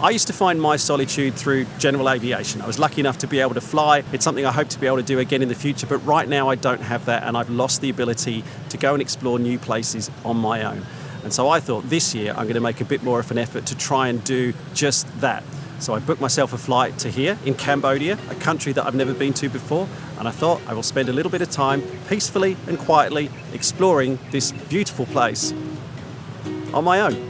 I used to find my solitude through general aviation. I was lucky enough to be able to fly. It's something I hope to be able to do again in the future, but right now I don't have that, and I've lost the ability to go and explore new places on my own. And so I thought this year I'm going to make a bit more of an effort to try and do just that. So I booked myself a flight to here in Cambodia, a country that I've never been to before, and I thought I will spend a little bit of time peacefully and quietly exploring this beautiful place on my own.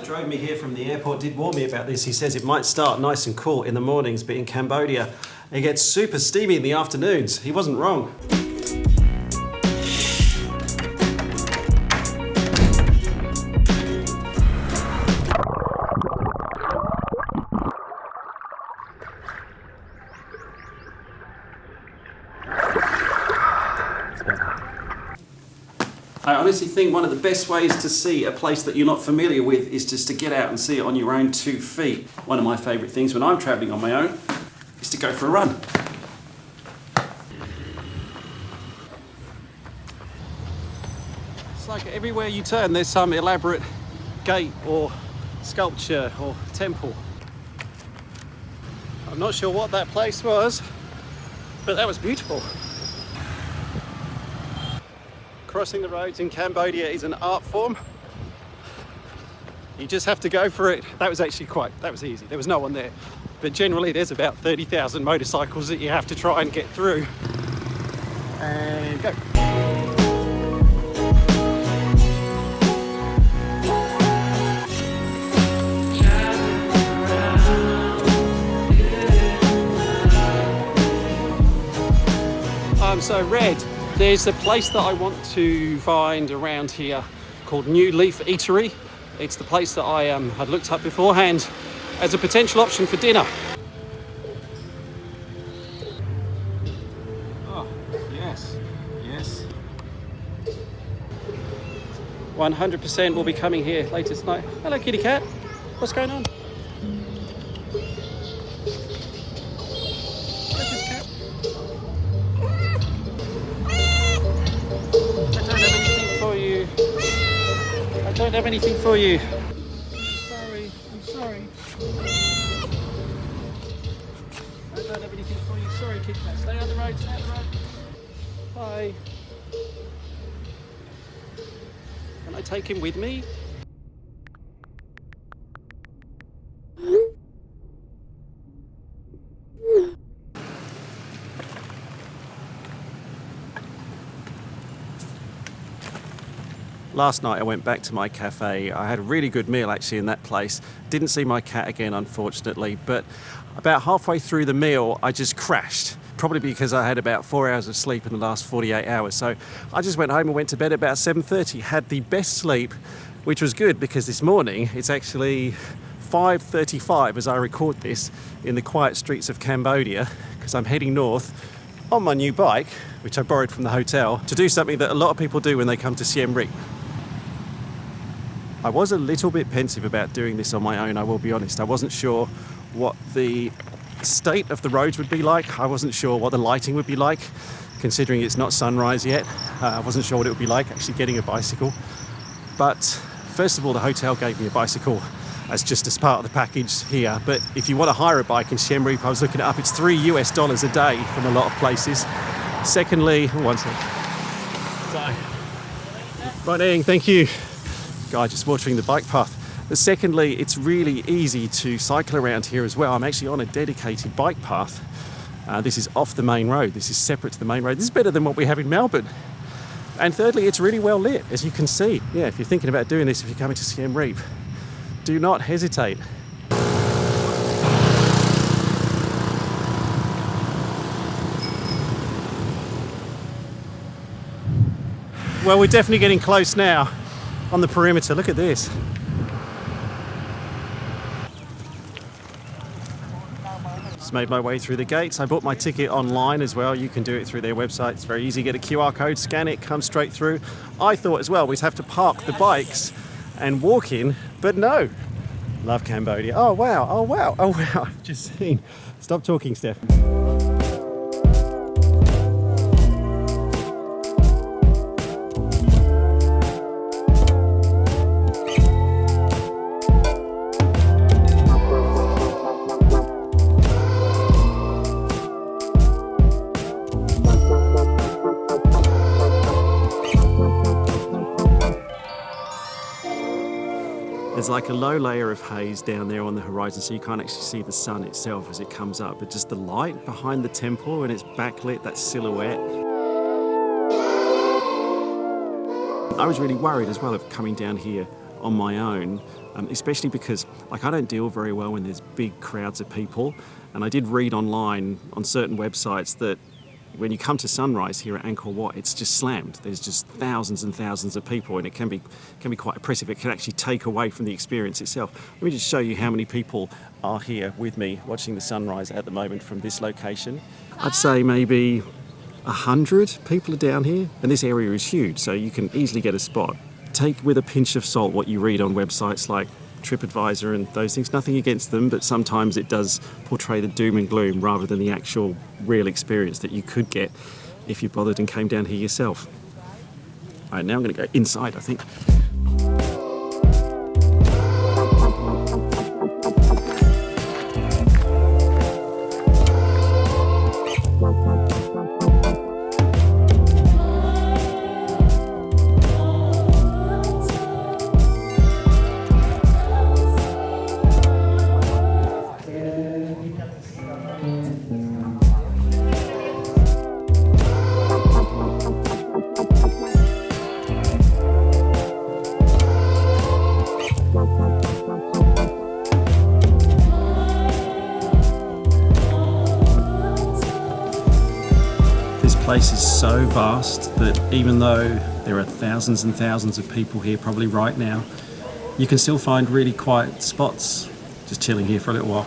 Drove me here from the airport did warn me about this. He says it might start nice and cool in the mornings, but in Cambodia it gets super steamy in the afternoons. He wasn't wrong. I honestly think one of the best ways to see a place that you're not familiar with is just to get out and see it on your own 2 feet. One of my favourite things when I'm travelling on my own is to go for a run. It's like everywhere you turn there's some elaborate gate or sculpture or temple. I'm not sure what that place was, but that was beautiful. Crossing the roads in Cambodia is an art form. You just have to go for it. That was easy. There was no one there. But generally there's about 30,000 motorcycles that you have to try and get through. And go. I'm so red. There's a place that I want to find around here called New Leaf Eatery. It's the place that I had looked up beforehand as a potential option for dinner. Oh, yes, yes. 100% will be coming here later tonight. Hello, kitty cat. What's going on? I don't have anything for you. I'm sorry. I don't have anything for you. Sorry, Kit Kat. Stay on the road, Bye. Can I take him with me? Last night I went back to my cafe. I had a really good meal actually in that place. Didn't see my cat again, unfortunately, but about halfway through the meal I just crashed. Probably because I had about 4 hours of sleep in the last 48 hours. So I just went home and went to bed about 7:30. Had the best sleep, which was good because this morning it's actually 5:35 as I record this in the quiet streets of Cambodia, because I'm heading north on my new bike, which I borrowed from the hotel, to do something that a lot of people do when they come to Siem Reap. I was a little bit pensive about doing this on my own, I will be honest. I wasn't sure what the state of the roads would be like. I wasn't sure what the lighting would be like, considering it's not sunrise yet. I wasn't sure what it would be like actually getting a bicycle. But first of all, the hotel gave me a bicycle as part of the package here. But if you want to hire a bike in Siem Reap, I was looking it up, it's $3 a day from a lot of places. Secondly, one second. Morning, thank you. Guy just watering the bike path. But secondly, it's really easy to cycle around here as well. I'm actually on a dedicated bike path. This is off the main road. This is separate to the main road. This is better than what we have in Melbourne. And thirdly, it's really well lit, as you can see. Yeah, if you're thinking about doing this, if you're coming to Siem Reap, do not hesitate. Well, we're definitely getting close now on the perimeter. Look at this. Just made my way through the gates. I bought my ticket online as well. You can do it through their website. It's very easy. Get a QR code, scan it, come straight through. I thought as well we'd have to park the bikes and walk in, but no. Love Cambodia. Oh wow, oh wow, oh wow. I've just seen. Stop talking, Steph. There's like a low layer of haze down there on the horizon, so you can't actually see the sun itself as it comes up, but just the light behind the temple and it's backlit, that silhouette. I was really worried as well of coming down here on my own, especially because I don't deal very well when there's big crowds of people, and I did read online on certain websites that when you come to sunrise here at Angkor Wat, it's just slammed. There's just thousands and thousands of people, and it can be quite oppressive. It can actually take away from the experience itself. Let me just show you how many people are here with me watching the sunrise at the moment from this location. I'd say maybe 100 people are down here, and this area is huge, so you can easily get a spot. Take with a pinch of salt what you read on websites like TripAdvisor and those things. Nothing against them, but sometimes it does portray the doom and gloom rather than the actual real experience that you could get if you bothered and came down here yourself. All right, now I'm going to go inside, I think. This place is so vast that even though there are thousands and thousands of people here probably right now, you can still find really quiet spots just chilling here for a little while.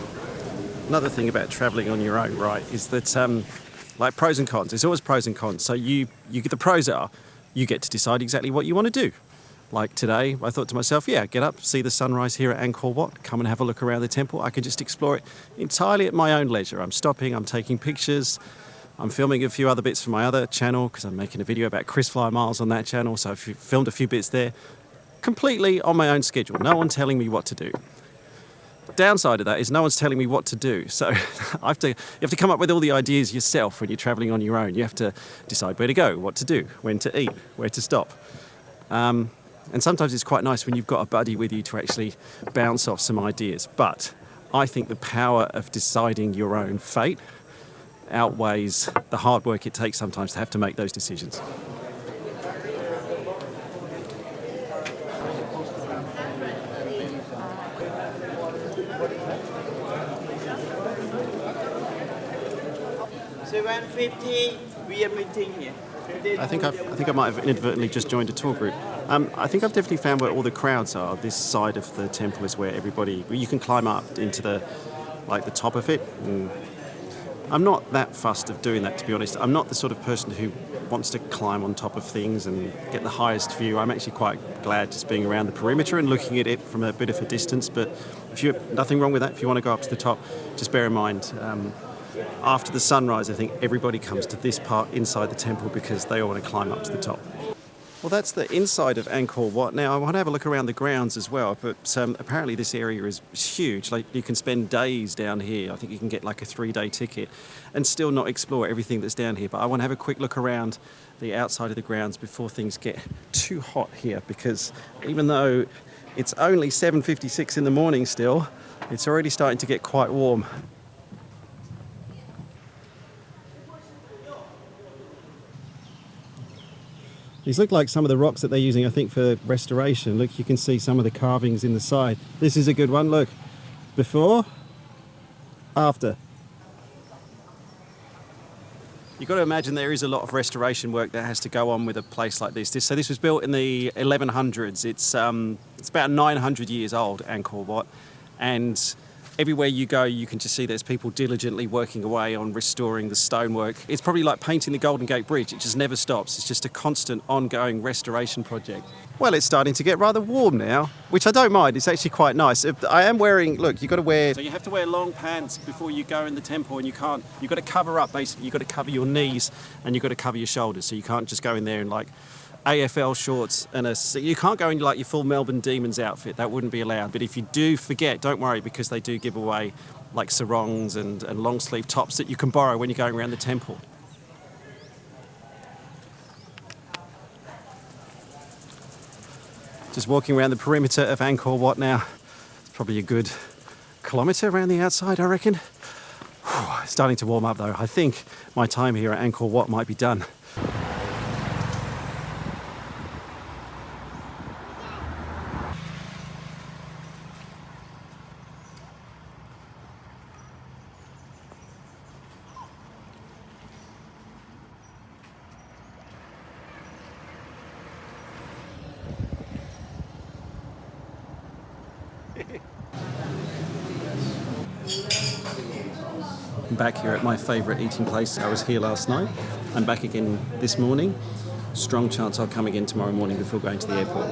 Another thing about travelling on your own, right, is that like pros and cons. There's always pros and cons. So you get the pros are you get to decide exactly what you want to do. Like today, I thought to myself, yeah, get up, see the sunrise here at Angkor Wat, come and have a look around the temple. I can just explore it entirely at my own leisure. I'm stopping, I'm taking pictures, I'm filming a few other bits for my other channel because I'm making a video about Krisflyer miles on that channel, so I've filmed a few bits there. Completely on my own schedule, no one telling me what to do. Downside of that is no one's telling me what to do, so you have to come up with all the ideas yourself when you're travelling on your own. You have to decide where to go, what to do, when to eat, where to stop. And sometimes it's quite nice when you've got a buddy with you to actually bounce off some ideas. But I think the power of deciding your own fate outweighs the hard work it takes sometimes to have to make those decisions. I think I might have inadvertently just joined a tour group. I think I've definitely found where all the crowds are. This side of the temple is where you can climb up into the top of it. And I'm not that fussed of doing that, to be honest. I'm not the sort of person who wants to climb on top of things and get the highest view. I'm actually quite glad just being around the perimeter and looking at it from a bit of a distance. But nothing wrong with that. If you want to go up to the top, just bear in mind, after the sunrise, I think everybody comes to this part inside the temple because they all want to climb up to the top. Well, that's the inside of Angkor Wat. Now, I want to have a look around the grounds as well, but apparently this area is huge. Like, you can spend days down here. I think you can get like a 3-day ticket and still not explore everything that's down here. But I want to have a quick look around the outside of the grounds before things get too hot here, because even though it's only 7:56 in the morning still, it's already starting to get quite warm. These look like some of the rocks that they're using, I think, for restoration. Look, you can see some of the carvings in the side. This is a good one. Look, before, after. You've got to imagine there is a lot of restoration work that has to go on with a place like this. So this was built in the 1100s. It's about 900 years old, Angkor Wat. And Everywhere you go, you can just see there's people diligently working away on restoring the stonework. It's probably like painting the Golden Gate Bridge. It just never stops. It's just a constant, ongoing restoration project. Well, it's starting to get rather warm now, which I don't mind. It's actually quite nice. I am wearing, look, you've got to wear... So you have to wear long pants before you go in the temple, and you've got to cover up, basically. You've got to cover your knees and you've got to cover your shoulders. So you can't just go in there in like AFL shorts and you can't go in like your full Melbourne Demons outfit. That wouldn't be allowed. But if you do forget, don't worry, because they do give away like sarongs and long sleeve tops that you can borrow when you're going around the temple. Just walking around the perimeter of Angkor Wat now. It's probably a good kilometre around the outside, I reckon. It's starting to warm up though. I think my time here at Angkor Wat might be done. I'm back here at my favourite eating place. I was here last night. I'm back again this morning. Strong chance I'll come again tomorrow morning before going to the airport.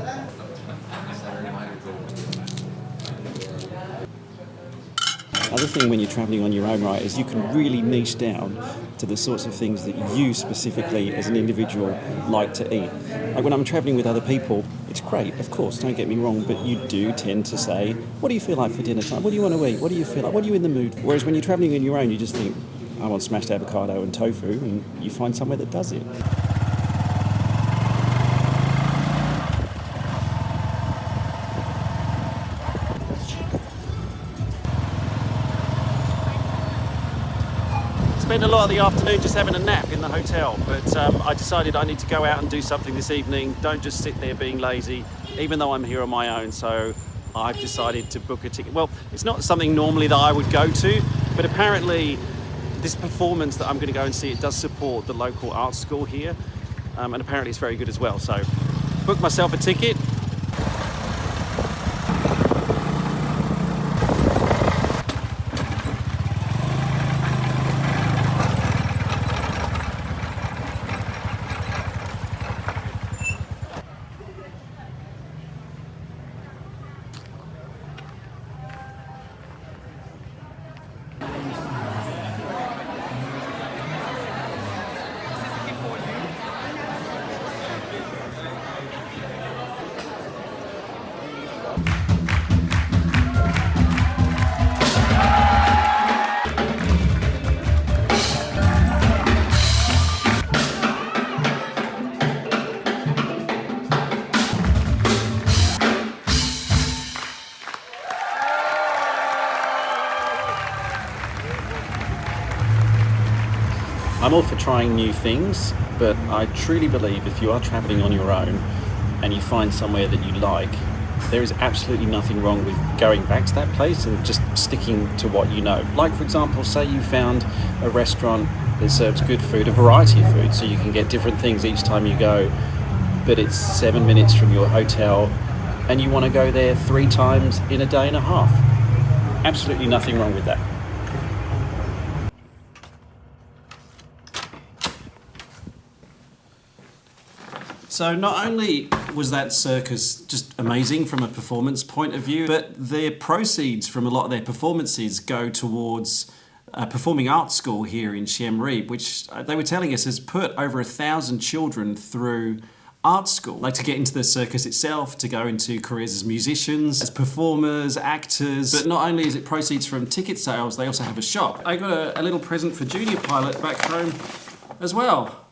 Other thing when you're travelling on your own, right, is you can really niche down to the sorts of things that you specifically as an individual like to eat. Like when I'm travelling with other people, it's great, of course, don't get me wrong, but you do tend to say, what do you feel like for dinner time? What do you want to eat? What do you feel like? What are you in the mood for? Whereas when you're travelling on your own, you just think, I want smashed avocado and tofu, and you find somewhere that does it. Spent a lot of the afternoon just having a nap in the hotel, but I decided I need to go out and do something this evening. Don't just sit there being lazy, even though I'm here on my own. So I've decided to book a ticket. Well, it's not something normally that I would go to, but apparently this performance that I'm going to go and see, it does support the local art school here, and apparently it's very good as well. So booked myself a ticket. I'm all for trying new things, but I truly believe if you are travelling on your own and you find somewhere that you like, there is absolutely nothing wrong with going back to that place and just sticking to what you know. Like, for example, say you found a restaurant that serves good food, a variety of food, so you can get different things each time you go, but it's 7 minutes from your hotel and you want to go there 3 times in a day and a half. Absolutely nothing wrong with that. So not only was that circus just amazing from a performance point of view, but their proceeds from a lot of their performances go towards a performing arts school here in Siem Reap, which they were telling us has put over 1,000 children through art school, like to get into the circus itself, to go into careers as musicians, as performers, actors. But not only is it proceeds from ticket sales, they also have a shop. I got a little present for Junior Pilot back home as well.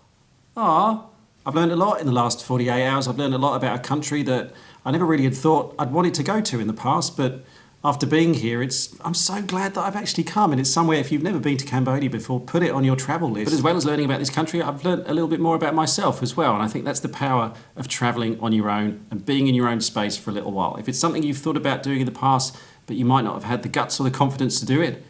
Aww. I've learned a lot in the last 48 hours. I've learned a lot about a country that I never really had thought I'd wanted to go to in the past, but after being here, I'm so glad that I've actually come, and it's somewhere, if you've never been to Cambodia before, put it on your travel list. But as well as learning about this country, I've learned a little bit more about myself as well, and I think that's the power of travelling on your own and being in your own space for a little while. If it's something you've thought about doing in the past, but you might not have had the guts or the confidence to do it,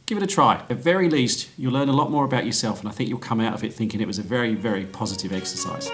give it a try. At the very least, you'll learn a lot more about yourself, and I think you'll come out of it thinking it was a very, very positive exercise.